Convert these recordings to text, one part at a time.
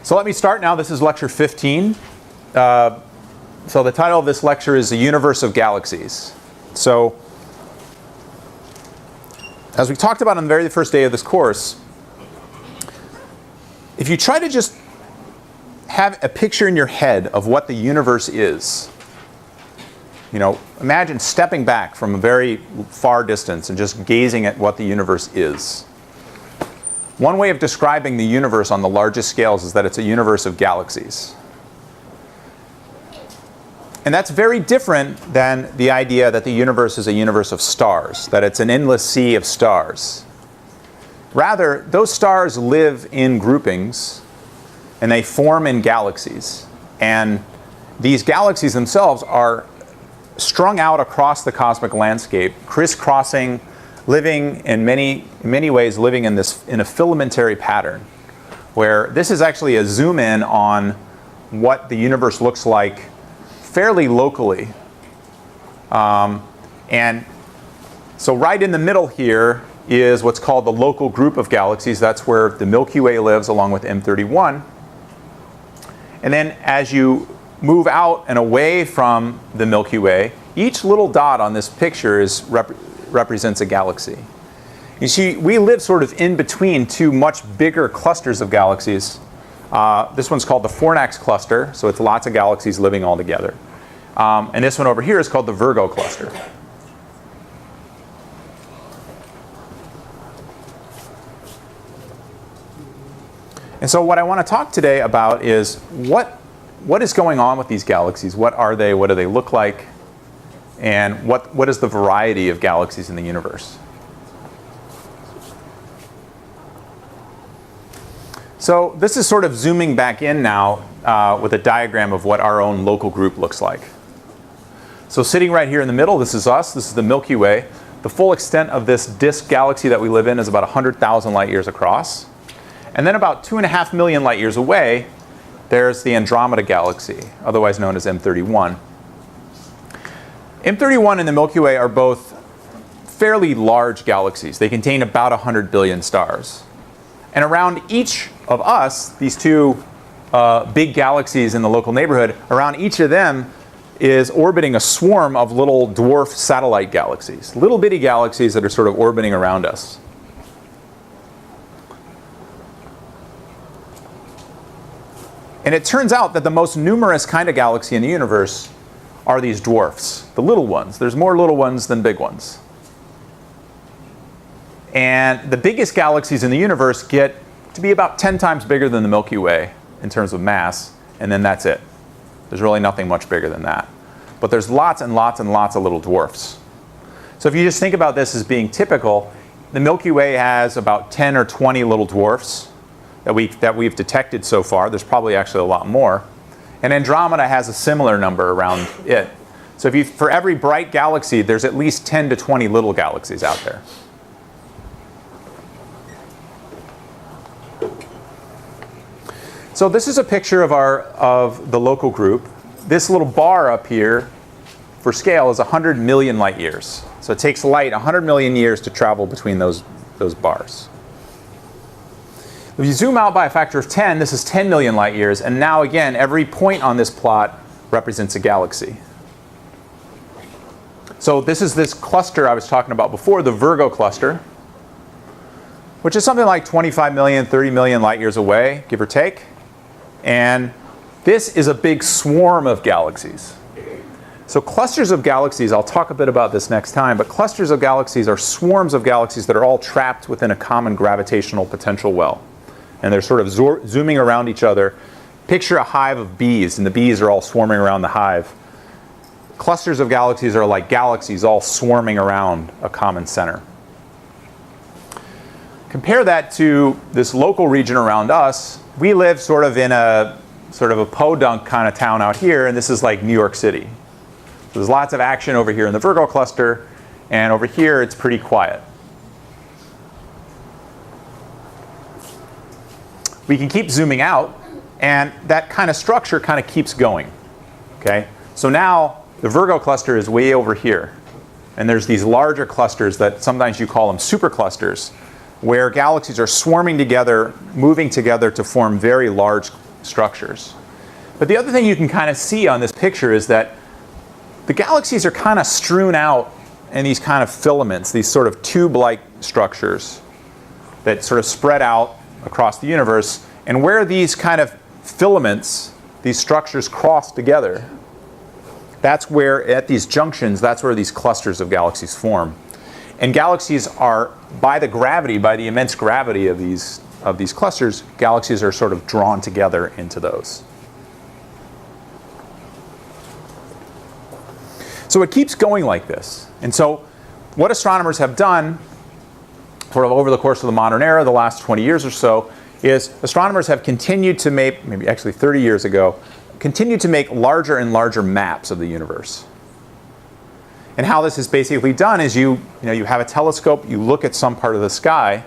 So let me start now. This is lecture 15. So the title of this lecture is The Universe of Galaxies. So as we talked about on the very first day of this course, if you try to just have a picture in your head of what the universe is, imagine stepping back from a very far distance and just gazing at what the universe is. One way of describing the universe on the largest scales is that it's a universe of galaxies. And that's very different than the idea that the universe is a universe of stars, that it's an endless sea of stars. Rather, those stars live in groupings, and they form in galaxies. And these galaxies themselves are strung out across the cosmic landscape, crisscrossing, living in many ways, living in a filamentary pattern, where this is actually a zoom in on what the universe looks like fairly locally. And so right in the middle here is what's called the local group of galaxies. That's where the Milky Way lives, along with M31. And then as you move out and away from the Milky Way, each little dot on this picture represents a galaxy. You see, we live sort of in between two much bigger clusters of galaxies. This one's called the Fornax cluster, so it's lots of galaxies living all together. And this one over here is called the Virgo cluster. And so what I want to talk today about is what is going on with these galaxies? What are they? What do they look like? And what is the variety of galaxies in the universe? So this is sort of zooming back in now with a diagram of what our own local group looks like. So sitting right here in the middle, this is us. This is the Milky Way. The full extent of this disk galaxy that we live in is about 100,000 light years across. And then about 2.5 million light years away, there's the Andromeda galaxy, otherwise known as M31. M31 and the Milky Way are both fairly large galaxies. They contain about 100 billion stars. And around each of us, these two big galaxies in the local neighborhood, around each of them is orbiting a swarm of little dwarf satellite galaxies, little bitty galaxies that are sort of orbiting around us. And it turns out that the most numerous kind of galaxy in the universe are these dwarfs, the little ones. There's more little ones than big ones. And the biggest galaxies in the universe get to be about 10 times bigger than the Milky Way in terms of mass, and then that's it. There's really nothing much bigger than that. But there's lots and lots and lots of little dwarfs. So if you just think about this as being typical, the Milky Way has about 10 or 20 little dwarfs that we've detected so far. There's probably actually a lot more. And Andromeda has a similar number around it. So for every bright galaxy, there's at least 10 to 20 little galaxies out there. So this is a picture of the local group. This little bar up here for scale is 100 million light years. So it takes light 100 million years to travel between those bars. If you zoom out by a factor of 10, this is 10 million light years. And now again, every point on this plot represents a galaxy. So this is this cluster I was talking about before, the Virgo cluster, which is something like 25 million, 30 million light years away, give or take. And this is a big swarm of galaxies. So clusters of galaxies, I'll talk a bit about this next time, but clusters of galaxies are swarms of galaxies that are all trapped within a common gravitational potential well. And they're sort of zooming around each other. Picture a hive of bees, and the bees are all swarming around the hive. Clusters of galaxies are like galaxies all swarming around a common center. Compare that to this local region around us. We live sort of in a podunk kind of town out here, and this is like New York City. So there's lots of action over here in the Virgo cluster, and over here it's pretty quiet. We can keep zooming out, and that kind of structure kind of keeps going. Okay? So now the Virgo cluster is way over here. And there's these larger clusters that sometimes you call them superclusters, where galaxies are swarming together, moving together to form very large structures. But the other thing you can kind of see on this picture is that the galaxies are kind of strewn out in these kind of filaments, these sort of tube-like structures that sort of spread out across the universe. And where these kind of filaments, these structures cross together, that's where, at these junctions, that's where these clusters of galaxies form. And galaxies are, by the immense gravity of these clusters, galaxies are sort of drawn together into those. So it keeps going like this. And so what astronomers have done sort of over the course of the modern era, the last 20 years or so, is astronomers have continued to make, maybe actually 30 years ago, continued to make larger and larger maps of the universe. And how this is basically done is you have a telescope, you look at some part of the sky,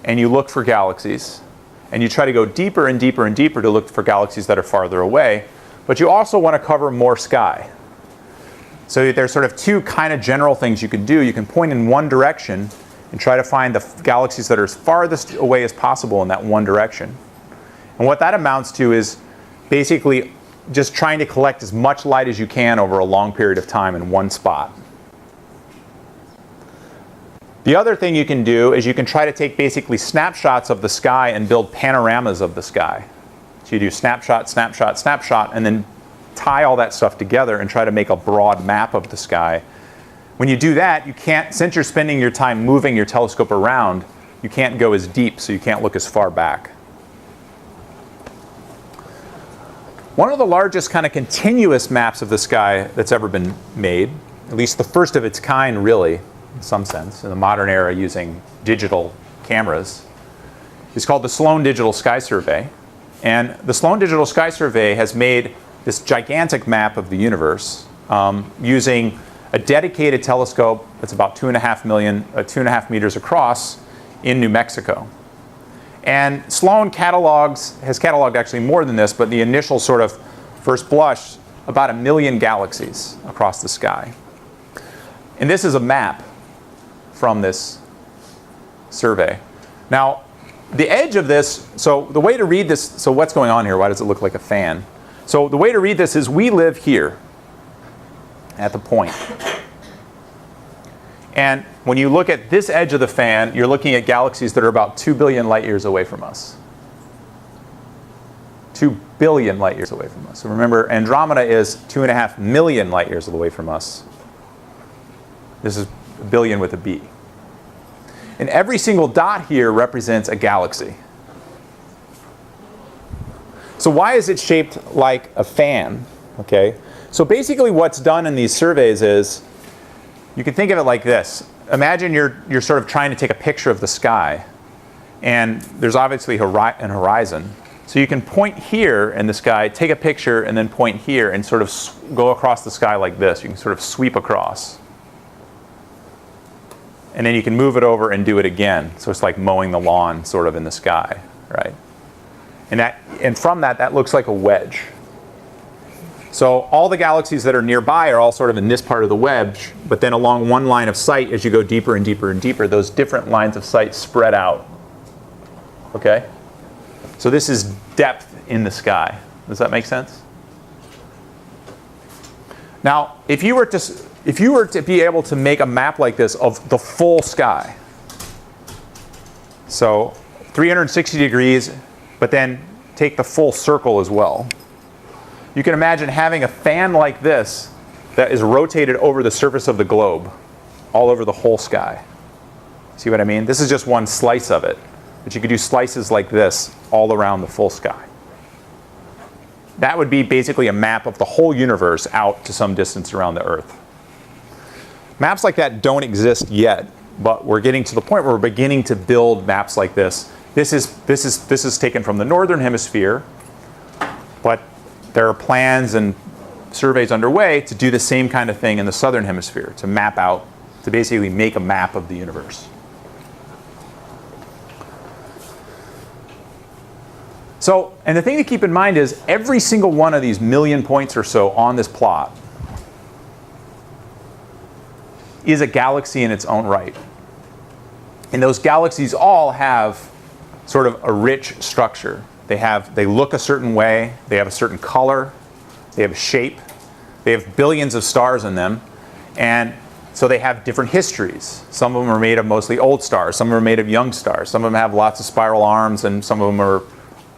and you look for galaxies. And you try to go deeper and deeper and deeper to look for galaxies that are farther away. But you also want to cover more sky. So there's sort of two kind of general things you can do. You can point in one direction and try to find the galaxies that are as farthest away as possible in that one direction. And what that amounts to is basically just trying to collect as much light as you can over a long period of time in one spot. The other thing you can do is you can try to take basically snapshots of the sky and build panoramas of the sky. So you do snapshot, snapshot, snapshot, and then tie all that stuff together and try to make a broad map of the sky. When you do that, you can't, since you're spending your time moving your telescope around, you can't go as deep, so you can't look as far back. One of the largest kind of continuous maps of the sky that's ever been made, at least the first of its kind really, in some sense, in the modern era using digital cameras, is called the Sloan Digital Sky Survey. And the Sloan Digital Sky Survey has made this gigantic map of the universe using a dedicated telescope that's about 2.5 meters across in New Mexico. And Sloan has cataloged actually more than this, but the initial sort of first blush, about 1 million galaxies across the sky. And this is a map from this survey. Now, the edge of this, so the way to read this, so what's going on here? Why does it look like a fan? So the way to read this is we live here at the point. And when you look at this edge of the fan, you're looking at galaxies that are about 2 billion light years away from us. 2 billion light years away from us. So remember, Andromeda is 2.5 million light years away from us. This is a billion with a B. And every single dot here represents a galaxy. So why is it shaped like a fan? Okay. So basically what's done in these surveys is, you can think of it like this. Imagine you're sort of trying to take a picture of the sky, and there's obviously an horizon. So you can point here in the sky, take a picture, and then point here and sort of go across the sky like this. You can sort of sweep across. And then you can move it over and do it again. So it's like mowing the lawn sort of in the sky, right? And from that looks like a wedge. So all the galaxies that are nearby are all sort of in this part of the wedge, but then along one line of sight, as you go deeper and deeper and deeper, those different lines of sight spread out. Okay? So this is depth in the sky. Does that make sense? Now, if you were to be able to make a map like this of the full sky, so 360 degrees, but then take the full circle as well. You can imagine having a fan like this that is rotated over the surface of the globe, all over the whole sky. See what I mean? This is just one slice of it, but you could do slices like this all around the full sky. That would be basically a map of the whole universe out to some distance around the Earth. Maps like that don't exist yet, but we're getting to the point where we're beginning to build maps like this. This is taken from the northern hemisphere, but there are plans and surveys underway to do the same kind of thing in the southern hemisphere, to map out, to basically make a map of the universe. So, and the thing to keep in mind is every single one of these million points or so on this plot is a galaxy in its own right. And those galaxies all have sort of a rich structure They look a certain way. They have a certain color. They have a shape. They have billions of stars in them. And so they have different histories. Some of them are made of mostly old stars. Some are made of young stars. Some of them have lots of spiral arms, and some of them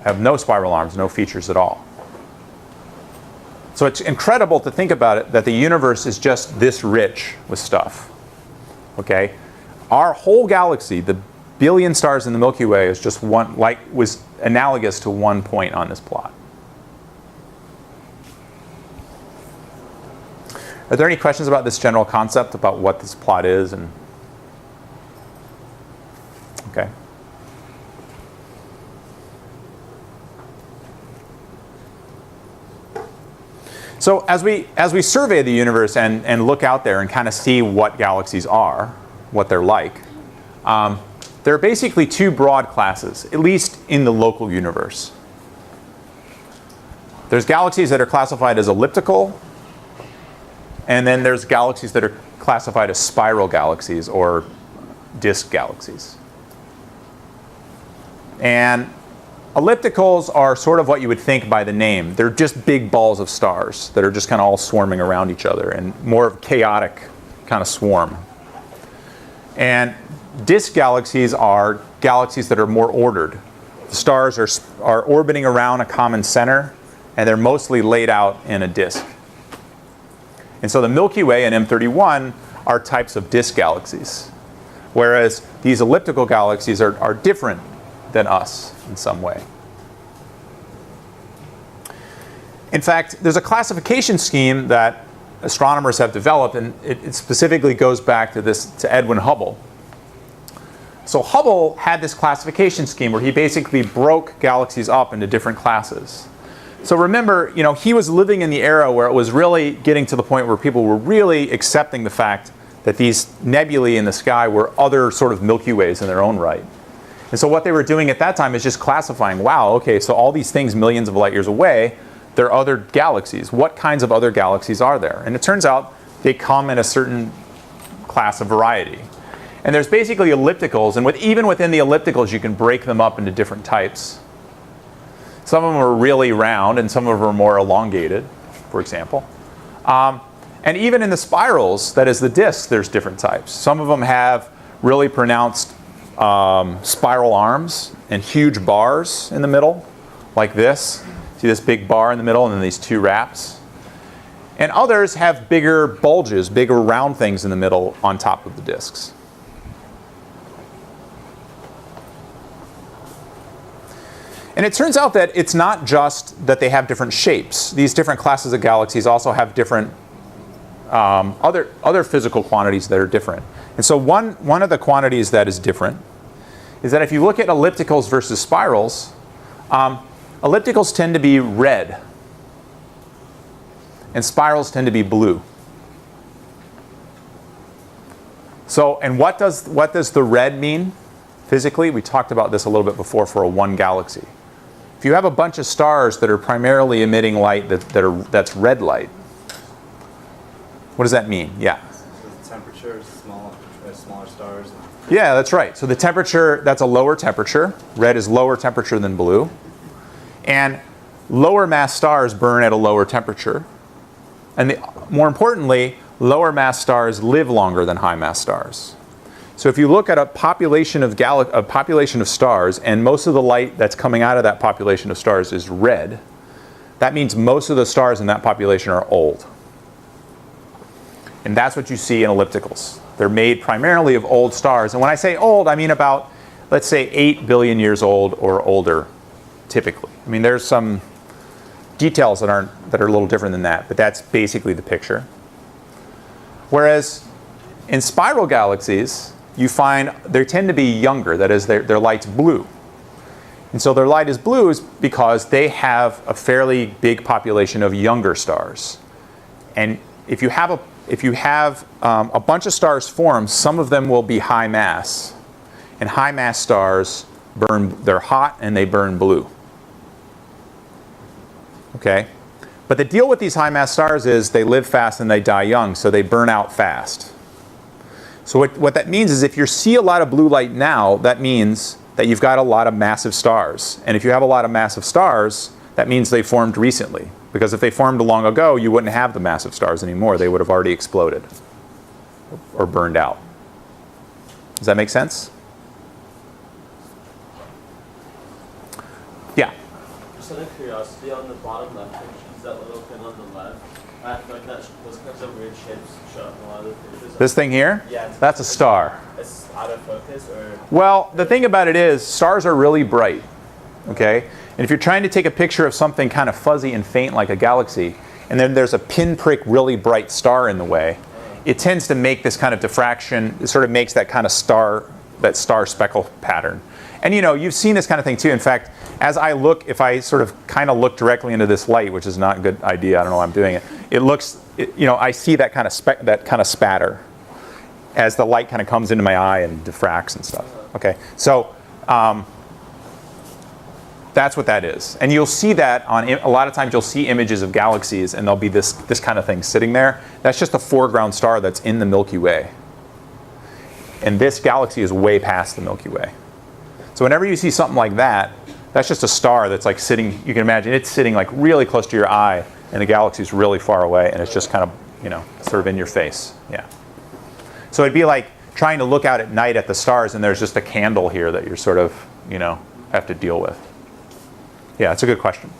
have no spiral arms, no features at all. So it's incredible to think about it, that the universe is just this rich with stuff. Okay? Our whole galaxy, the billion stars in the Milky Way, is just was analogous to one point on this plot. Are there any questions about this general concept, about what this plot is? Okay. So as we survey the universe and look out there and kind of see what galaxies are, what they're like, there are basically two broad classes, at least in the local universe. There's galaxies that are classified as elliptical, and then there's galaxies that are classified as spiral galaxies or disk galaxies. And ellipticals are sort of what you would think by the name. They're just big balls of stars that are just kind of all swarming around each other, and more of a chaotic kind of swarm. And disk galaxies are galaxies that are more ordered. The stars are orbiting around a common center, and they're mostly laid out in a disk. And so the Milky Way and M31 are types of disk galaxies, whereas these elliptical galaxies are different than us in some way. In fact, there's a classification scheme that astronomers have developed, and it specifically goes back to Edwin Hubble. So Hubble had this classification scheme where he basically broke galaxies up into different classes. So remember, he was living in the era where it was really getting to the point where people were really accepting the fact that these nebulae in the sky were other sort of Milky Ways in their own right. And so what they were doing at that time is just classifying, wow, okay, so all these things millions of light years away, they're other galaxies. What kinds of other galaxies are there? And it turns out they come in a certain class of variety. And there's basically ellipticals, and even within the ellipticals you can break them up into different types. Some of them are really round, and some of them are more elongated, for example. And even in the spirals, that is the disks, there's different types. Some of them have really pronounced spiral arms and huge bars in the middle, like this. See this big bar in the middle and then these two wraps? And others have bigger bulges, bigger round things in the middle on top of the disks. And it turns out that it's not just that they have different shapes. These different classes of galaxies also have different other physical quantities that are different. And so one of the quantities that is different is that if you look at ellipticals versus spirals, ellipticals tend to be red, and spirals tend to be blue. So, and what does the red mean physically? We talked about this a little bit before for a one galaxy. If you have a bunch of stars that are primarily emitting light that's red light, what does that mean? Yeah. So the temperature is smaller stars. Yeah, that's right. So the temperature, that's a lower temperature. Red is lower temperature than blue. And lower mass stars burn at a lower temperature. And more importantly, lower mass stars live longer than high mass stars. So if you look at a population of stars, and most of the light that's coming out of that population of stars is red, that means most of the stars in that population are old. And that's what you see in ellipticals. They're made primarily of old stars. And when I say old, I mean about, let's say, 8 billion years old or older, typically. I mean, there's some details that are a little different than that, but that's basically the picture. Whereas in spiral galaxies, you find they tend to be younger. That is, their light's blue. And so their light is blue is because they have a fairly big population of younger stars. And if you have a bunch of stars form, some of them will be high mass. And high mass stars they're hot and they burn blue. Okay? But the deal with these high mass stars is they live fast and they die young, so they burn out fast. So what that means is if you see a lot of blue light now, that means that you've got a lot of massive stars. And if you have a lot of massive stars, that means they formed recently. Because if they formed long ago, you wouldn't have the massive stars anymore. They would have already exploded or burned out. Does that make sense? Yeah? Just out of curiosity, on the bottom left picture, is that little thing on the left? I feel like those kinds of weird shapes show up in a lot of the pictures. This thing here? Yeah. That's a star. It's out of focus, or? Well, the thing about it is, stars are really bright, okay? And if you're trying to take a picture of something kind of fuzzy and faint like a galaxy, and then there's a pinprick really bright star in the way, it tends to make this kind of diffraction. It sort of makes that kind of star speckle pattern. And you've seen this kind of thing too. In fact, as I look, if I sort of kind of look directly into this light, which is not a good idea, I don't know why I'm doing it, I see that kind of spatter as the light kind of comes into my eye and diffracts and stuff. Okay, so that's what that is. And you'll see that on a lot of times you'll see images of galaxies and there'll be this kind of thing sitting there. That's just a foreground star that's in the Milky Way. And this galaxy is way past the Milky Way. So whenever you see something like that, that's just a star that's like sitting, you can imagine it's sitting like really close to your eye and the galaxy's really far away and it's just kind of, sort of in your face. Yeah. So it'd be like trying to look out at night at the stars and there's just a candle here that you're sort of, have to deal with. Yeah, that's a good question.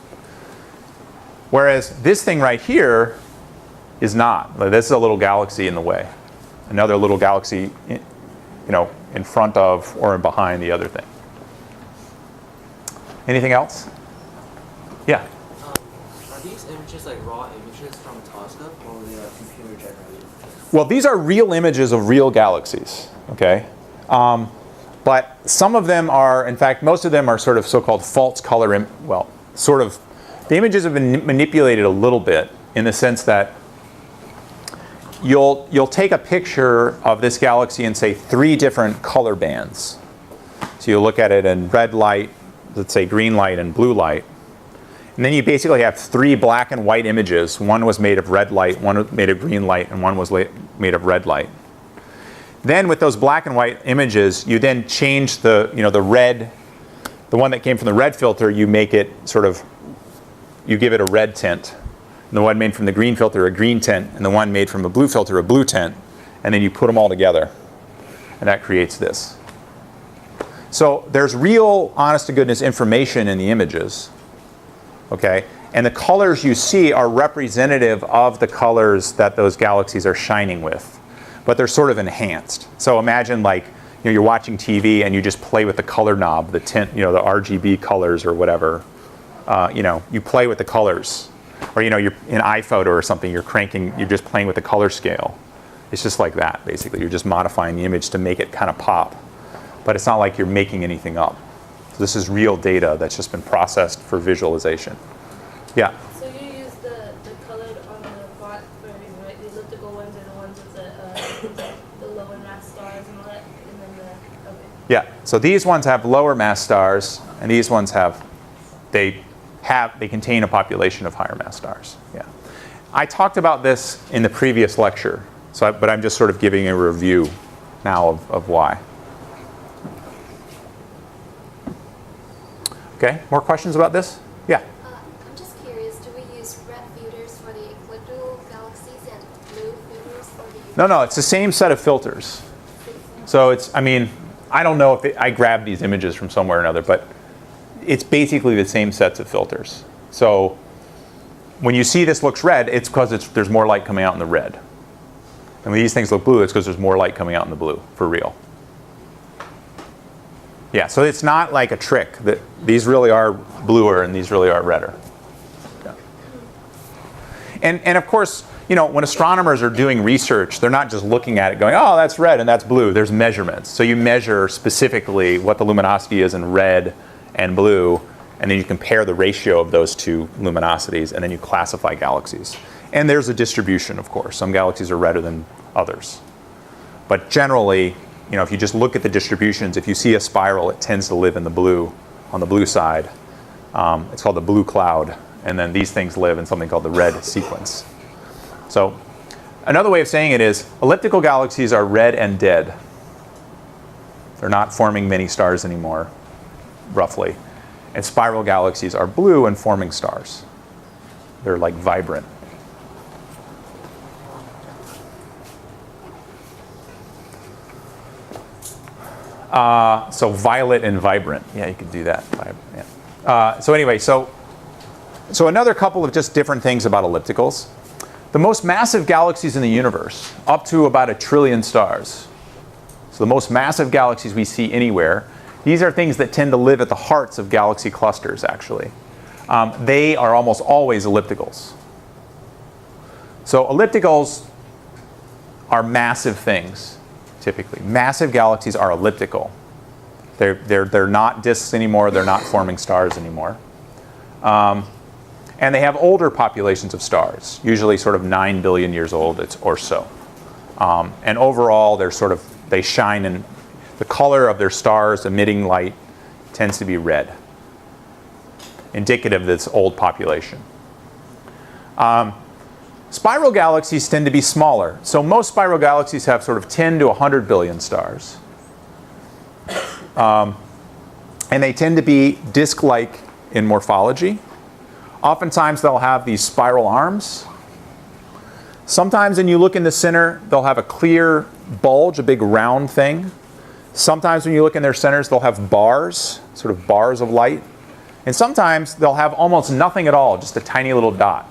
Whereas this thing right here is not. This is a little galaxy in the way. Another little galaxy, in front of or behind the other thing. Anything else? Yeah. Are these images like raw images from a telescope, or are they computer generated? Well, these are real images of real galaxies. Okay. But some of them are, in fact, most of them are sort of so-called false color. The images have been manipulated a little bit in the sense that you'll take a picture of this galaxy and say 3 different color bands. So you look at it in red light, let's say green light and blue light. And then you basically have 3 black and white images. One was made of red light, one was made of green light, and one was made of red light. Then with those black and white images, you then change the red, the one that came from the red filter, you make it you give it a red tint. And the one made from the green filter, a green tint, and the one made from a blue filter, a blue tint. And then you put them all together. And that creates this. So there's real, honest-to-goodness information in the images. Okay? And the colors you see are representative of the colors that those galaxies are shining with. But they're sort of enhanced. So imagine you're watching TV and you just play with the color knob, the tint, the RGB colors or whatever. You play with the colors. Or you're in iPhoto or something, you're just playing with the color scale. It's just like that, basically. You're just modifying the image to make it kind of pop. But it's not like you're making anything up. So this is real data that's just been processed for visualization. Yeah? So you use the colored on the bot version, right? The elliptical ones are the ones with the lower mass stars and all that, and then okay. Yeah. So these ones have lower mass stars, and these ones they contain a population of higher mass stars. Yeah. I talked about this in the previous lecture, but I'm just sort of giving a review now of why. Okay, more questions about this? Yeah. I'm just curious, do we use red filters for the elliptical galaxies and blue filters for the... No, it's the same set of filters. So I don't know if I grabbed these images from somewhere or another, but it's basically the same sets of filters. So when you see this looks red, it's because there's more light coming out in the red. And when these things look blue, it's because there's more light coming out in the blue, for real. Yeah, so it's not like a trick that these really are bluer and these really are redder. Yeah. And of course, when astronomers are doing research, they're not just looking at it going, oh, that's red and that's blue. There's measurements. So you measure specifically what the luminosity is in red and blue, and then you compare the ratio of those 2 luminosities, and then you classify galaxies. And there's a distribution, of course. Some galaxies are redder than others. But generally, if you just look at the distributions, if you see a spiral, it tends to live in the blue, on the blue side. It's called the blue cloud. And then these things live in something called the red sequence. So another way of saying it is elliptical galaxies are red and dead. They're not forming many stars anymore. roughly. And spiral galaxies are blue and forming stars. They're like vibrant. So violet and vibrant. Yeah, you could do that. Yeah. So anyway, so another couple of just different things about ellipticals. The most massive galaxies in the universe, up to about 1 trillion stars. So the most massive galaxies we see anywhere, these are things that tend to live at the hearts of galaxy clusters, actually. They are almost always ellipticals. So ellipticals are massive things, typically. Massive galaxies are elliptical. They're not disks anymore. They're not forming stars anymore. And they have older populations of stars, usually sort of 9 billion years old or so. And overall, they shine in the color of their stars emitting light tends to be red, indicative of this old population. Spiral galaxies tend to be smaller. So most spiral galaxies have sort of 10 to 100 billion stars. And they tend to be disk-like in morphology. Oftentimes they'll have these spiral arms. Sometimes when you look in the center, they'll have a clear bulge, a big round thing. Sometimes when you look in their centers, they'll have bars, sort of bars of light. And sometimes they'll have almost nothing at all, just a tiny little dot.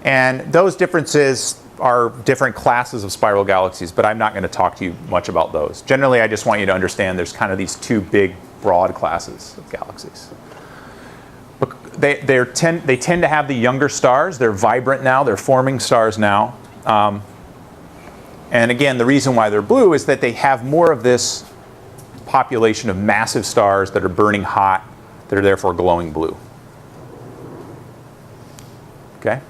And those differences are different classes of spiral galaxies, but I'm not going to talk to you much about those. Generally, I just want you to understand there's kind of these two big, broad classes of galaxies. They tend to have the younger stars. They're vibrant now. They're forming stars now. And again, the reason why they're blue is that they have more of this population of massive stars that are burning hot, that are therefore glowing blue. Okay?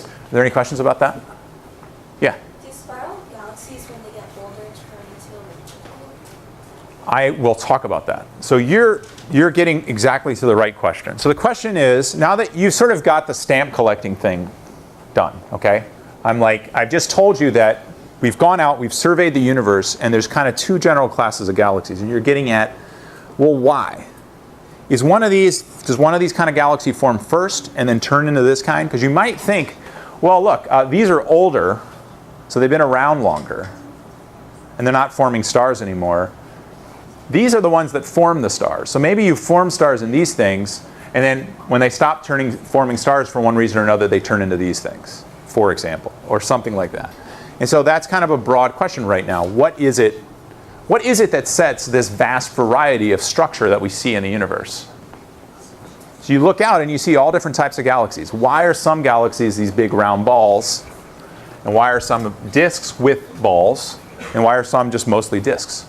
Are there any questions about that? Yeah? Do spiral galaxies, when they get older, turn into I will talk about that. So you're getting exactly to the right question. So the question is, now that you've sort of got the stamp collecting thing done, okay? I've just told you that we've gone out, we've surveyed the universe, and there's kind of two general classes of galaxies. And you're getting at, well, why? Does one of these kind of galaxy form first and then turn into this kind? Because you might think, well, look, these are older, so they've been around longer, and they're not forming stars anymore. These are the ones that form the stars. So maybe you form stars in these things, and then when they stop forming stars for one reason or another, they turn into these things, for example, or something like that. And so that's kind of a broad question right now. What is it that sets this vast variety of structure that we see in the universe? So you look out and you see all different types of galaxies. Why are some galaxies these big round balls? And why are some disks with balls? And why are some just mostly disks?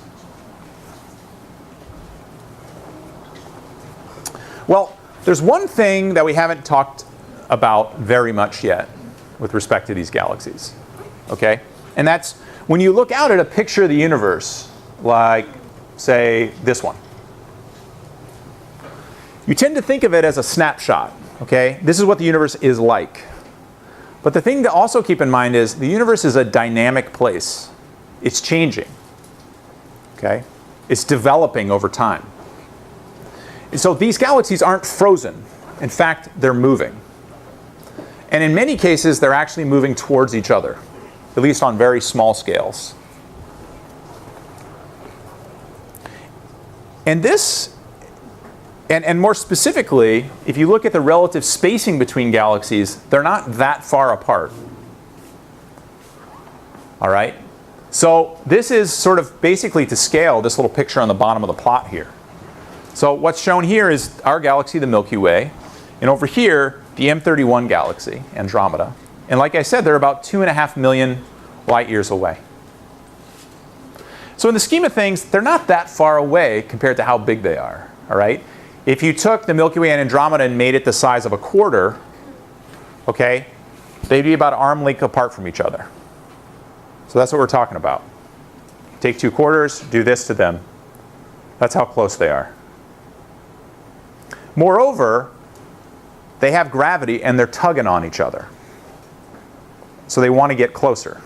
Well, there's one thing that we haven't talked about very much yet with respect to these galaxies. Okay? And that's when you look out at a picture of the universe, like, say, this one. You tend to think of it as a snapshot. Okay? This is what the universe is like. But the thing to also keep in mind is the universe is a dynamic place. It's changing. Okay? It's developing over time. And so these galaxies aren't frozen. In fact, they're moving. And in many cases, they're actually moving towards each other, at least on very small scales. And this, and more specifically, if you look at the relative spacing between galaxies, they're not that far apart. All right? So this is sort of basically to scale this little picture on the bottom of the plot here. So what's shown here is our galaxy, the Milky Way, and over here, the M31 galaxy, Andromeda. And like I said, they're about 2.5 million light years away. So in the scheme of things, they're not that far away compared to how big they are. All right? If you took the Milky Way and Andromeda and made it the size of a quarter, okay, they'd be about arm length apart from each other. So that's what we're talking about. Take 2 quarters, do this to them. That's how close they are. Moreover, they have gravity and they're tugging on each other. So they want to get closer,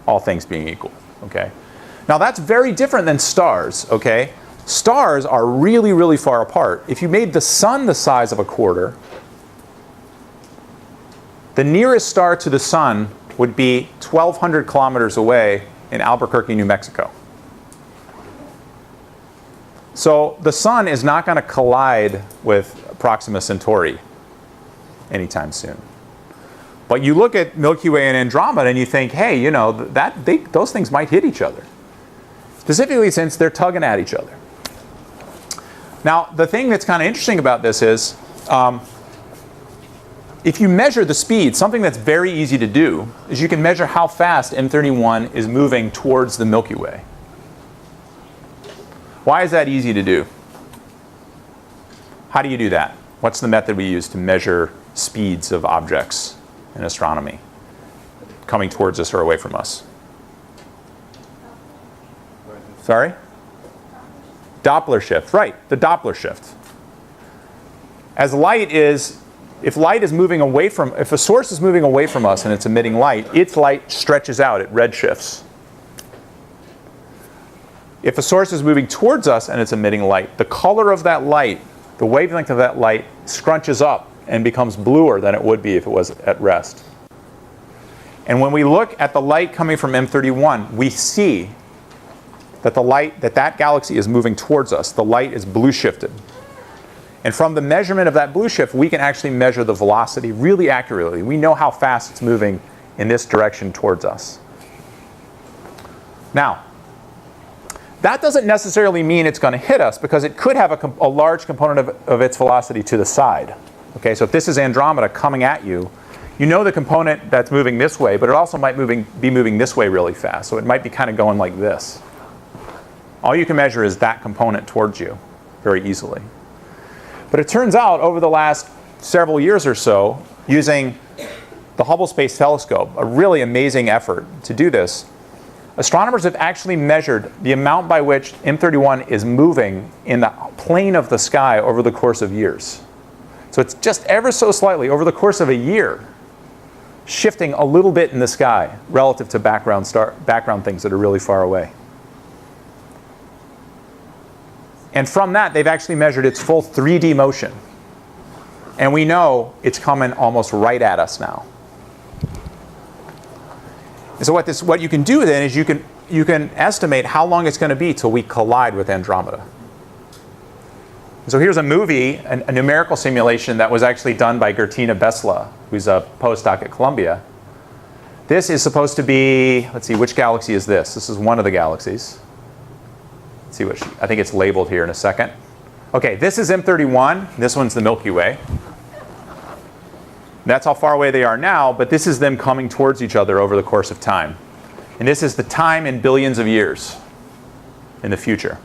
all things being equal. Okay? Now that's very different than stars, okay? Stars are really, really far apart. If you made the sun the size of a quarter, the nearest star to the sun would be 1,200 kilometers away in Albuquerque, New Mexico. So the sun is not going to collide with Proxima Centauri anytime soon. But you look at Milky Way and Andromeda and you think, hey, you know, those things might hit each other. Specifically since they're tugging at each other. Now, the thing that's kind of interesting about this is, if you measure the speed, something that's very easy to do is you can measure how fast M31 is moving towards the Milky Way. Why is that easy to do? How do you do that? What's the method we use to measure speeds of objects in astronomy coming towards us or away from us? Sorry? Doppler shift, right, the Doppler shift. As light is, if a source is moving away from us and it's emitting light, its light stretches out, it redshifts. If a source is moving towards us and it's emitting light, the color of that light, the wavelength of that light scrunches up and becomes bluer than it would be if it was at rest. And when we look at the light coming from M31, we see that that galaxy is moving towards us. The light is blue shifted. And from the measurement of that blue shift, we can actually measure the velocity really accurately. We know how fast it's moving in this direction towards us. Now, that doesn't necessarily mean it's going to hit us, because it could have a large component of its velocity to the side. Okay, so if this is Andromeda coming at you, you know the component that's moving this way, but it also might be moving this way really fast. So it might be kind of going like this. All you can measure is that component towards you very easily. But it turns out over the last several years or so, using the Hubble Space Telescope, a really amazing effort to do this, astronomers have actually measured the amount by which M31 is moving in the plane of the sky over the course of years. So it's just ever so slightly over the course of a year, shifting a little bit in the sky relative to background things that are really far away. And from that, they've actually measured its full 3D motion. And we know it's coming almost right at us now. And so what you can do then is you can estimate how long it's going to be till we collide with Andromeda. So here's a movie, a numerical simulation that was actually done by Gertina Besla, who's a postdoc at Columbia. This is supposed to be, let's see, which galaxy is this? This is one of the galaxies. Let's see I think it's labeled here in a second. Okay, this is M31. This one's the Milky Way. That's how far away they are now, but this is them coming towards each other over the course of time. And this is the time in billions of years in the future.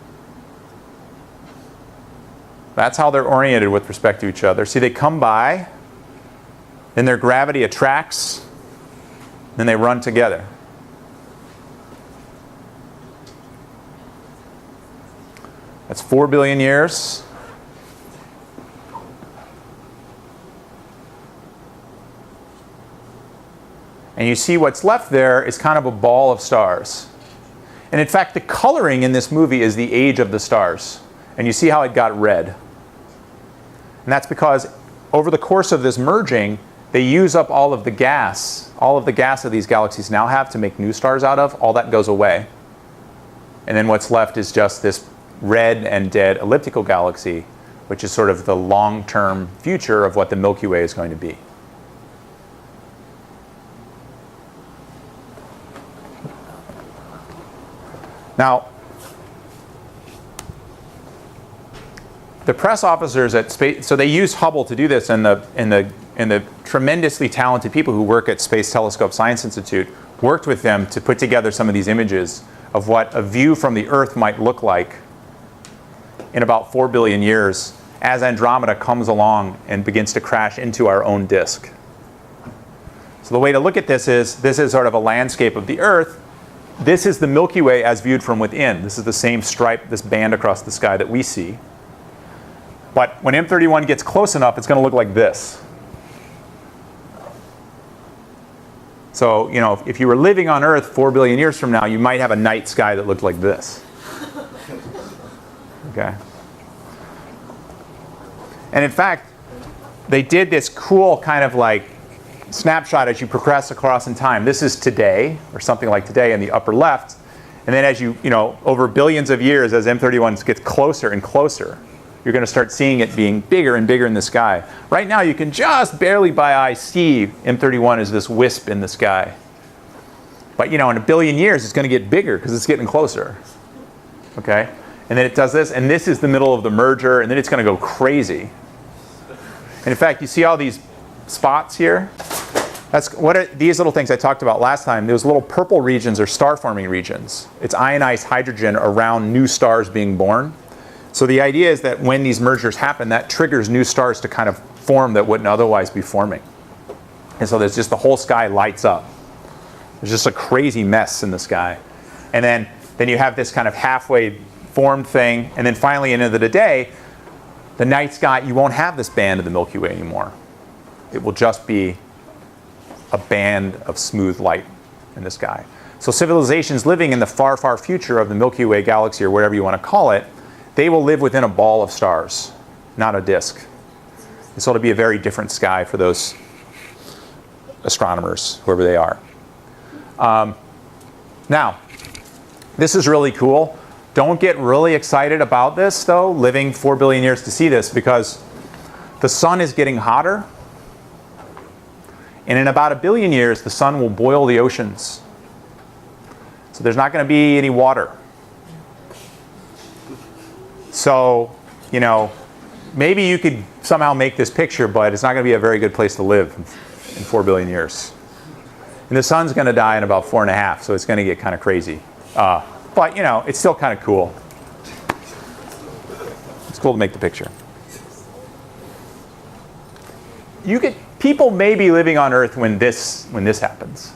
That's how they're oriented with respect to each other. See, they come by, then their gravity attracts, then they run together. That's 4 billion years. And you see what's left there is kind of a ball of stars. And in fact, the coloring in this movie is the age of the stars. And you see how it got red. And that's because over the course of this merging, they use up all of the gas of these galaxies now have to make new stars out of. All that goes away. And then what's left is just this red and dead elliptical galaxy, which is sort of the long-term future of what the Milky Way is going to be. Now, the press officers at Space, so they used Hubble to do this, and the tremendously talented people who work at Space Telescope Science Institute worked with them to put together some of these images of what a view from the Earth might look like in about 4 billion years as Andromeda comes along and begins to crash into our own disk. So the way to look at this is sort of a landscape of the Earth. This is the Milky Way as viewed from within. This is the same stripe, this band across the sky that we see. But when M31 gets close enough, it's going to look like this. So, you know, if you were living on Earth 4 billion years from now, you might have a night sky that looked like this. Okay. And in fact, they did this cool kind of like snapshot as you progress across in time. This is today, or something like today in the upper left. And then as you know, over billions of years, as M31 gets closer and closer, you're going to start seeing it being bigger and bigger in the sky. Right now, you can just barely by eye see M31 as this wisp in the sky. But you know, in a billion years, it's going to get bigger because it's getting closer. Okay? And then it does this, and this is the middle of the merger, and then it's going to go crazy. And in fact, you see all these spots here? That's what are these little things I talked about last time. Those little purple regions are star-forming regions. It's ionized hydrogen around new stars being born. So the idea is that when these mergers happen, that triggers new stars to kind of form that wouldn't otherwise be forming. And so there's just the whole sky lights up. There's just a crazy mess in the sky. And then you have this kind of halfway formed thing. And then finally, at the end of the day, the night sky, you won't have this band of the Milky Way anymore. It will just be a band of smooth light in the sky. So civilizations living in the far, far future of the Milky Way galaxy, or whatever you want to call it, they will live within a ball of stars, not a disk. And so it'll be a very different sky for those astronomers, whoever they are. Now, this is really cool. Don't get really excited about this, though, living 4 billion years to see this, because the sun is getting hotter. And in about 1 billion years, the sun will boil the oceans. So there's not going to be any water. So, you know, maybe you could somehow make this picture, but it's not going to be a very good place to live in 4 billion years. And the sun's going to die in about 4.5, so it's going to get kind of crazy. But, you know, it's still kind of cool. It's cool to make the picture. People may be living on Earth when this happens.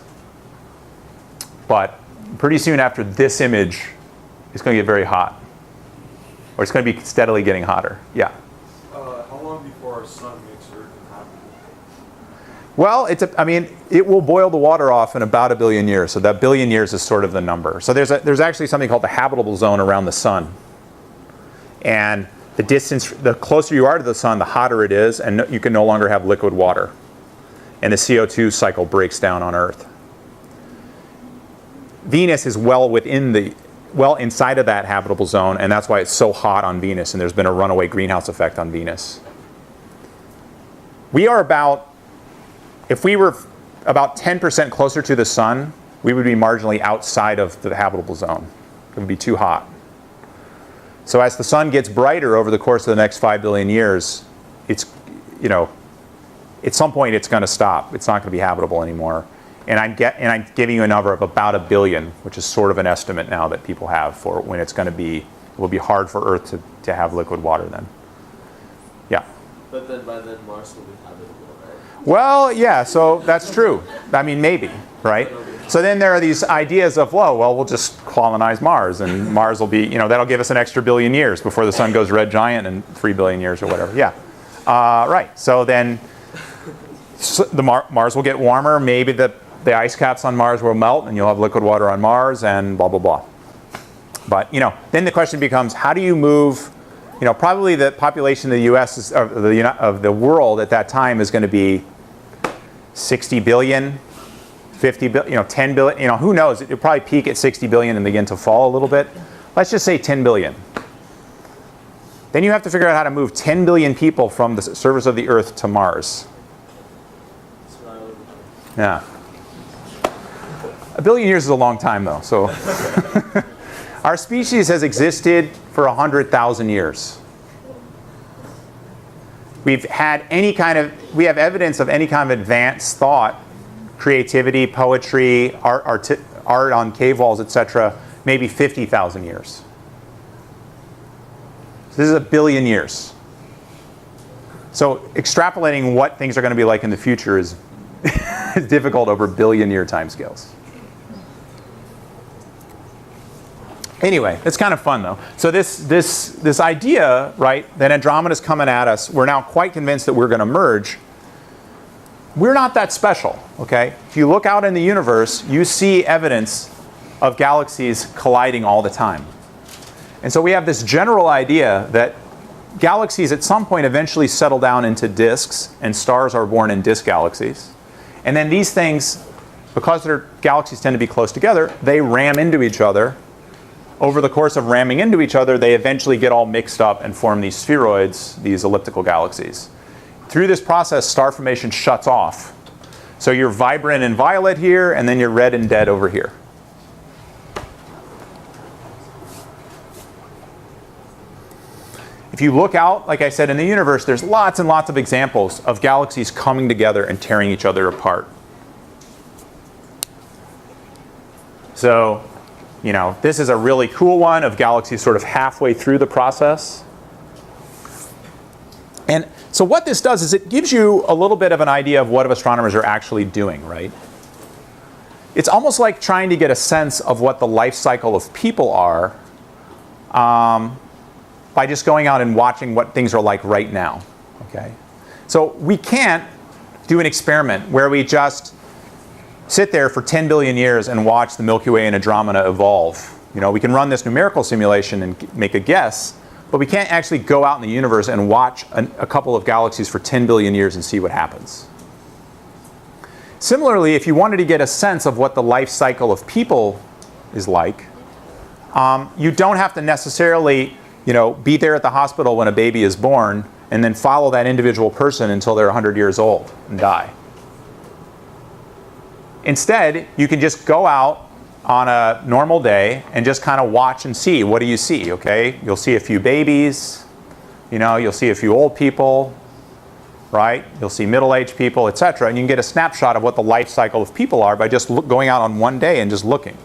But pretty soon after this image, it's going to get very hot. Or it's going to be steadily getting hotter. Yeah? How long before our sun makes Earth inhabitable? Well, it will boil the water off in about 1 billion years. So that 1 billion years is sort of the number. So there's actually something called the habitable zone around the sun. And the distance, the closer you are to the sun, the hotter it is, and you can no longer have liquid water. And the CO2 cycle breaks down on Earth. Venus is well inside of that habitable zone, and that's why it's so hot on Venus, and there's been a runaway greenhouse effect on Venus. If we were about 10% closer to the sun, we would be marginally outside of the habitable zone. It would be too hot. So as the sun gets brighter over the course of the next 5 billion years, it's, you know, at some point it's going to stop. It's not going to be habitable anymore. And I'm giving you a number of about 1 billion, which is sort of an estimate now that people have for when it's going to be. It will be hard for Earth to have liquid water then. Yeah. But then by then Mars will be habitable, right? Well, yeah. So that's true. I mean, maybe, right? So then there are these ideas of, well, we'll just colonize Mars, and Mars will be, you know, that'll give us an extra 1 billion years before the sun goes red giant in 3 billion years or whatever. Yeah. Right. So then Mars will get warmer. Maybe the ice caps on Mars will melt, and you'll have liquid water on Mars, and blah, blah, blah. But, you know, then the question becomes, how do you move, you know, probably the population of the U.S., of the world at that time is going to be 60 billion, 50 billion, you know, 10 billion, you know, who knows? It'll probably peak at 60 billion and begin to fall a little bit. Let's just say 10 billion. Then you have to figure out how to move 10 billion people from the surface of the Earth to Mars. Yeah. 1 billion years is a long time, though. So our species has existed for 100,000 years. We have evidence of any kind of advanced thought, creativity, poetry, art on cave walls, etc., maybe 50,000 years. So this is 1 billion years. So extrapolating what things are going to be like in the future is difficult over 1 billion year timescales. Anyway, it's kind of fun though. So this idea, right, that Andromeda's coming at us, we're now quite convinced that we're going to merge. we're not that special, okay? If you look out in the universe, you see evidence of galaxies colliding all the time. And so we have this general idea that galaxies at some point eventually settle down into disks, and stars are born in disk galaxies. And then these things, because their galaxies tend to be close together, they ram into each other. Over the course of ramming into each other, they eventually get all mixed up and form these spheroids, these elliptical galaxies. Through this process, star formation shuts off. So you're vibrant and violet here, and then you're red and dead over here. If you look out, like I said, in the universe, there's lots and lots of examples of galaxies coming together and tearing each other apart. So, you know, this is a really cool one of galaxies sort of halfway through the process. And so what this does is it gives you a little bit of an idea of what astronomers are actually doing, right? It's almost like trying to get a sense of what the life cycle of people are by just going out and watching what things are like right now, okay? So we can't do an experiment where we just sit there for 10 billion years and watch the Milky Way and Andromeda evolve. You know, we can run this numerical simulation and make a guess, but we can't actually go out in the universe and watch a couple of galaxies for 10 billion years and see what happens. Similarly, if you wanted to get a sense of what the life cycle of people is like, you don't have to necessarily, you know, be there at the hospital when a baby is born and then follow that individual person until they're 100 years old and die. Instead, you can just go out on a normal day and just kind of watch and see. What do you see, okay? You'll see a few babies, you know, you'll see a few old people, right? You'll see middle-aged people, etc. And you can get a snapshot of what the life cycle of people are by just going out on one day and just looking.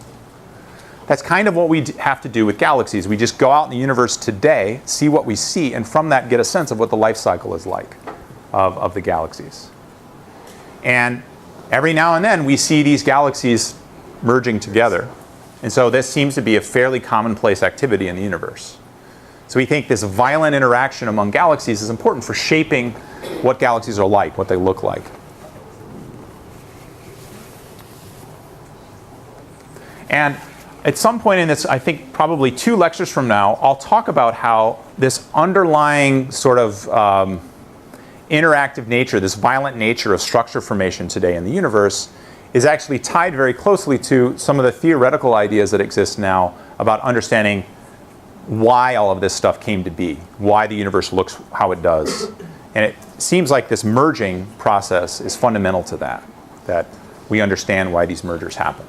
That's kind of what we have to do with galaxies. We just go out in the universe today, see what we see, and from that get a sense of what the life cycle is like of the galaxies. And every now and then we see these galaxies merging together. And so this seems to be a fairly commonplace activity in the universe. So we think this violent interaction among galaxies is important for shaping what galaxies are like, what they look like. And at some point in this, I think probably 2 lectures from now, I'll talk about how this underlying sort of interactive nature, this violent nature of structure formation today in the universe is actually tied very closely to some of the theoretical ideas that exist now about understanding why all of this stuff came to be, why the universe looks how it does. And it seems like this merging process is fundamental to that we understand why these mergers happen.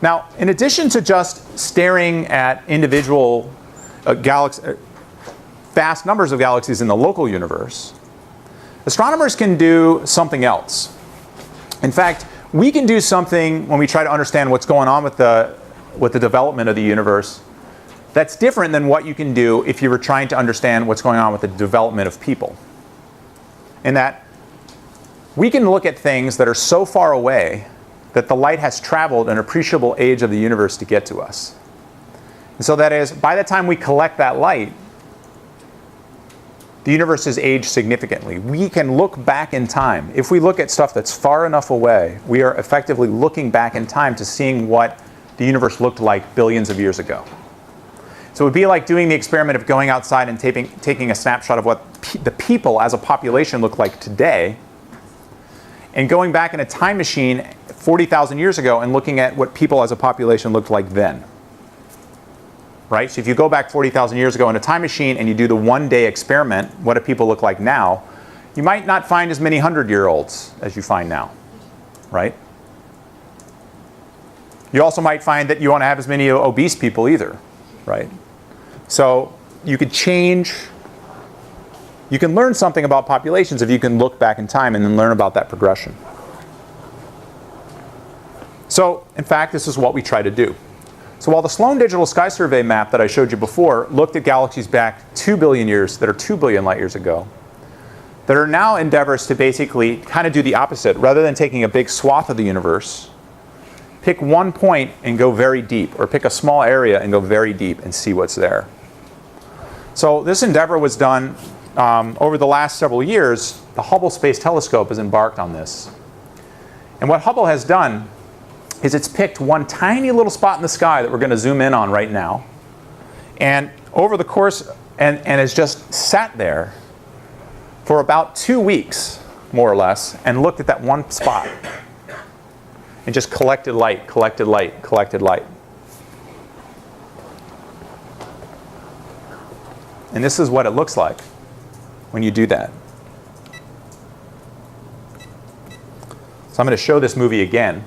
Now, in addition to just staring at individual vast numbers of galaxies in the local universe, astronomers can do something else. In fact, we can do something when we try to understand what's going on with the development of the universe that's different than what you can do if you were trying to understand what's going on with the development of people. In that we can look at things that are so far away that the light has traveled an appreciable age of the universe to get to us. And so that is, by the time we collect that light, the universe has aged significantly. We can look back in time. If we look at stuff that's far enough away, we are effectively looking back in time to seeing what the universe looked like billions of years ago. So it would be like doing the experiment of going outside and taking a snapshot of what the people as a population look like today, and going back in a time machine 40,000 years ago and looking at what people as a population looked like then. Right? So if you go back 40,000 years ago in a time machine and you do the one-day experiment, what do people look like now? You might not find as many 100-year-olds as you find now. Right? You also might find that you won't have as many obese people either. Right? So you could change. You can learn something about populations if you can look back in time and then learn about that progression. So, in fact, this is what we try to do. So while the Sloan Digital Sky Survey map that I showed you before looked at galaxies back 2 billion years that are 2 billion light years ago, there are now endeavors to basically kind of do the opposite. Rather than taking a big swath of the universe, pick one point and go very deep, or pick a small area and go very deep and see what's there. So this endeavor was done over the last several years, the Hubble Space Telescope has embarked on this. And what Hubble has done is it's picked one tiny little spot in the sky that we're going to zoom in on right now. And over the course, and has just sat there for about 2 weeks, more or less, and looked at that one spot. And just collected light, collected light, collected light. And this is what it looks like when you do that. So I'm going to show this movie again.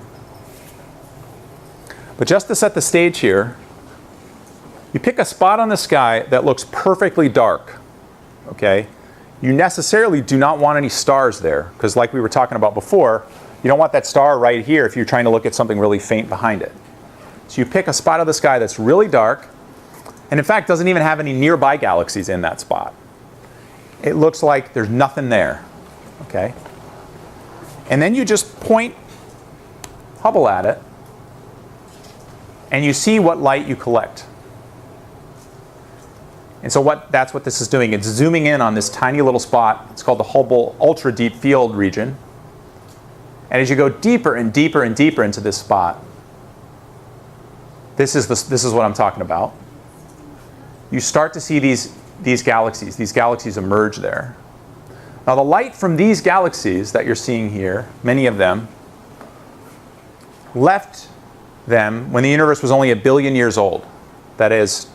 But just to set the stage here, you pick a spot on the sky that looks perfectly dark. Okay? You necessarily do not want any stars there, because like we were talking about before, you don't want that star right here if you're trying to look at something really faint behind it. So you pick a spot of the sky that's really dark, and in fact doesn't even have any nearby galaxies in that spot. It looks like there's nothing there. Okay? And then you just point Hubble at it, and you see what light you collect. And so that's what this is doing. It's zooming in on this tiny little spot. It's called the Hubble Ultra Deep Field region. And as you go deeper and deeper and deeper into this spot, this is what I'm talking about. You start to see these galaxies. These galaxies emerge there. Now the light from these galaxies that you're seeing here, many of them, left them when the universe was only 1 billion years old. That is,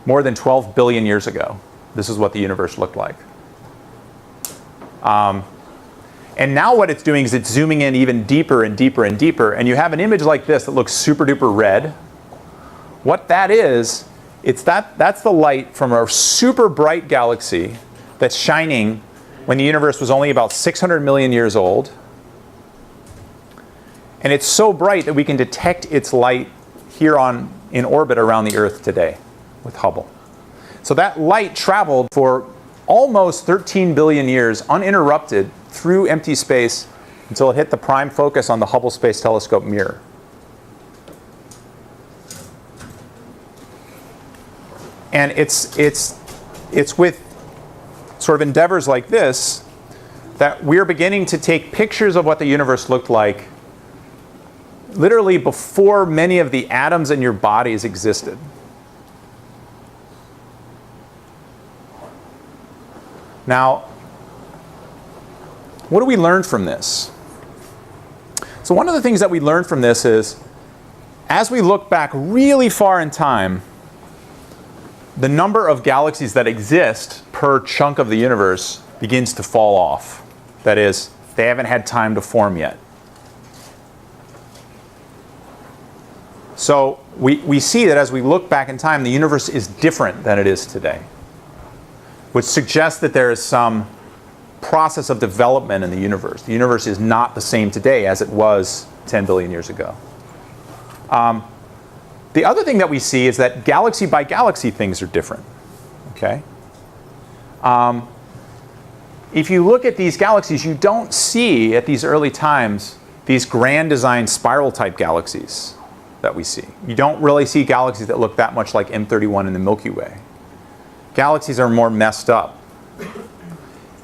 more than 12 billion years ago. This is what the universe looked like. And now what it's doing is it's zooming in even deeper and deeper and deeper, and you have an image like this that looks super duper red. What that is, that's the light from a super bright galaxy that's shining when the universe was only about 600 million years old. And it's so bright that we can detect its light here in orbit around the Earth today with Hubble. So that light traveled for almost 13 billion years uninterrupted through empty space until it hit the prime focus on the Hubble Space Telescope mirror. And it's with sort of endeavors like this that we're beginning to take pictures of what the universe looked like literally before many of the atoms in your bodies existed. Now, what do we learn from this? So one of the things that we learn from this is, as we look back really far in time, the number of galaxies that exist per chunk of the universe begins to fall off. That is, they haven't had time to form yet. So we see that as we look back in time, the universe is different than it is today, which suggests that there is some process of development in the universe. The universe is not the same today as it was 10 billion years ago. The other thing that we see is that galaxy by galaxy things are different. Okay? If you look at these galaxies, you don't see at these early times these grand design spiral type galaxies that we see. You don't really see galaxies that look that much like M31 in the Milky Way. Galaxies are more messed up,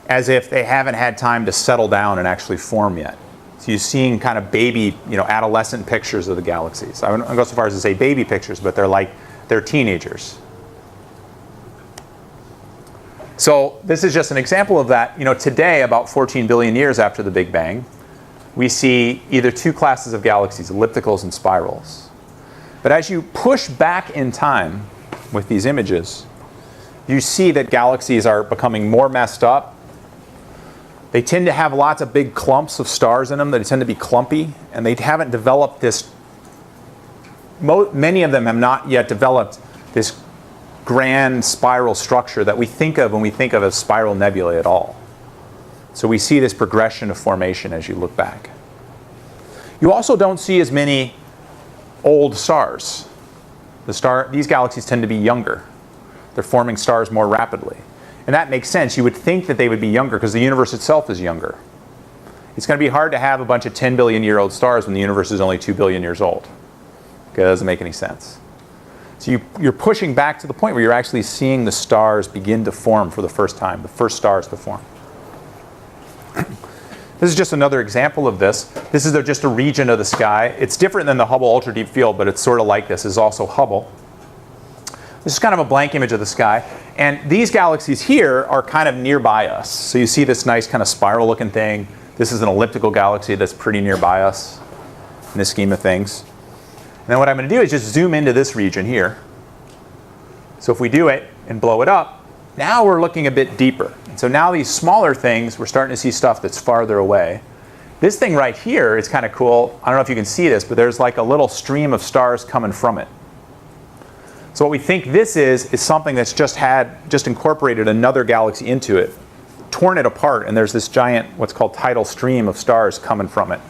as if they haven't had time to settle down and actually form yet. So you're seeing kind of baby, adolescent pictures of the galaxies. I wouldn't go so far as to say baby pictures, but they're teenagers. So this is just an example of that. Today, about 14 billion years after the Big Bang, we see either two classes of galaxies, ellipticals and spirals. But as you push back in time with these images, you see that galaxies are becoming more messed up. They tend to have lots of big clumps of stars in them. They tend to be clumpy, and they haven't developed this. Many of them have not yet developed this grand spiral structure that we think of when we think of a spiral nebulae at all. So we see this progression of formation as you look back. You also don't see as many old stars. These galaxies tend to be younger. They're forming stars more rapidly. And that makes sense. You would think that they would be younger because the universe itself is younger. It's going to be hard to have a bunch of 10 billion year old stars when the universe is only 2 billion years old. Okay, that doesn't make any sense. So you're pushing back to the point where you're actually seeing the stars begin to form for the first time, the first stars to form. This is just another example of this. This is just a region of the sky. It's different than the Hubble Ultra Deep Field, but it's sort of like this. This is also Hubble. This is kind of a blank image of the sky. And these galaxies here are kind of nearby us. So you see this nice kind of spiral looking thing. This is an elliptical galaxy that's pretty nearby us in the scheme of things. And then what I'm going to do is just zoom into this region here. So if we do it and blow it up, now we're looking a bit deeper. And so now these smaller things, we're starting to see stuff that's farther away. This thing right here is kind of cool. I don't know if you can see this, but there's like a little stream of stars coming from it. So what we think this is something that's just incorporated another galaxy into it, torn it apart, and there's this giant, what's called tidal stream of stars coming from it,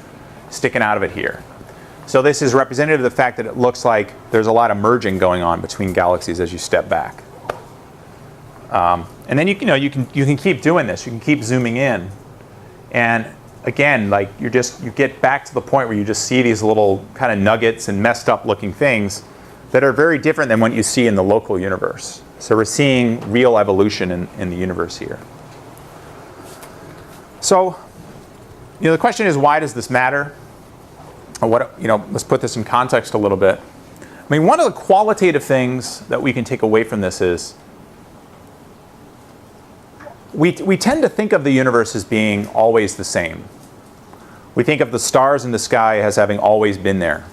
sticking out of it here. So this is representative of the fact that it looks like there's a lot of merging going on between galaxies as you step back. And then you can keep doing this. You can keep zooming in, and again, like you get back to the point where you just see these little kind of nuggets and messed up looking things that are very different than what you see in the local universe. So we're seeing real evolution in the universe here. So, the question is, why does this matter? Or let's put this in context a little bit. I mean, one of the qualitative things that we can take away from this is we tend to think of the universe as being always the same. We think of the stars in the sky as having always been there.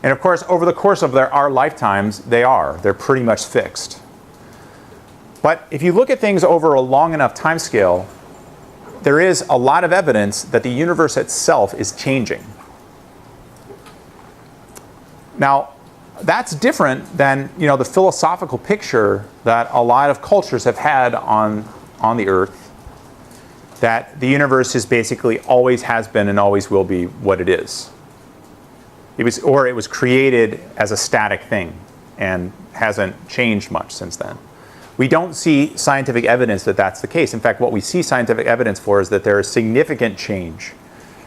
And of course, over the course of our lifetimes, they're pretty much fixed. But if you look at things over a long enough time scale, there is a lot of evidence that the universe itself is changing. Now, that's different than the philosophical picture that a lot of cultures have had on the Earth, that the universe is basically always has been and always will be what it is. It was created as a static thing and hasn't changed much since then. We don't see scientific evidence that that's the case. In fact, what we see scientific evidence for is that there is significant change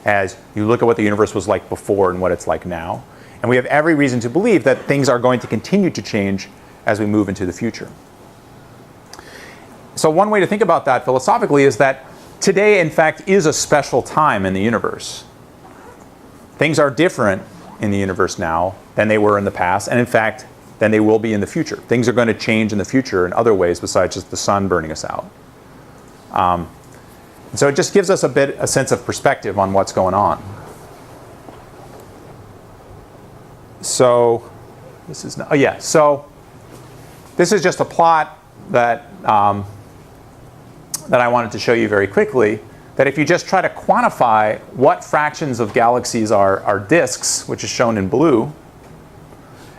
as you look at what the universe was like before and what it's like now. And we have every reason to believe that things are going to continue to change as we move into the future. So one way to think about that philosophically is that today, in fact, is a special time in the universe. Things are different in the universe now than they were in the past, and in fact, than they will be in the future. Things are going to change in the future in other ways besides just the sun burning us out. And so it just gives us a sense of perspective on what's going on. So this is So this is just a plot that I wanted to show you very quickly. That if you just try to quantify what fractions of galaxies are disks, which is shown in blue,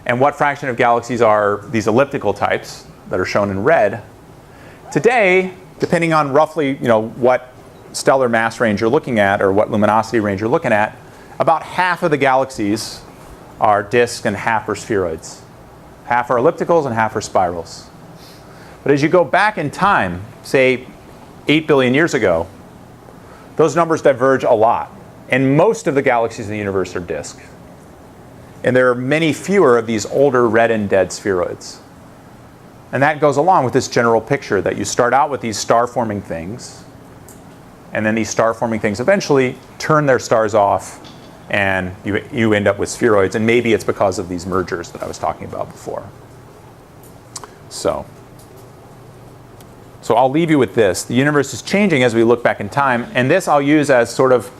and what fraction of galaxies are these elliptical types that are shown in red, today, depending on roughly what stellar mass range you're looking at or what luminosity range you're looking at, about half of the galaxies are disks and half are spheroids. Half are ellipticals and half are spirals. But as you go back in time, say 8 billion years ago, those numbers diverge a lot. And most of the galaxies in the universe are disks. And there are many fewer of these older red and dead spheroids. And that goes along with this general picture that you start out with these star-forming things, and then these star-forming things eventually turn their stars off, and you end up with spheroids. And maybe it's because of these mergers that I was talking about before. So I'll leave you with this. The universe is changing as we look back in time, and this I'll use as sort of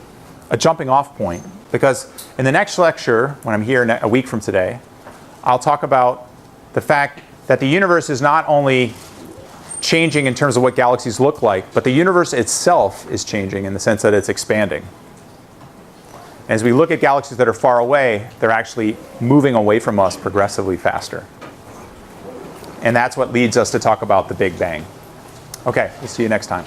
a jumping off point, because in the next lecture, when I'm here a week from today, I'll talk about the fact that the universe is not only changing in terms of what galaxies look like, but the universe itself is changing in the sense that it's expanding. As we look at galaxies that are far away, they're actually moving away from us progressively faster. And that's what leads us to talk about the Big Bang. Okay, we'll see you next time.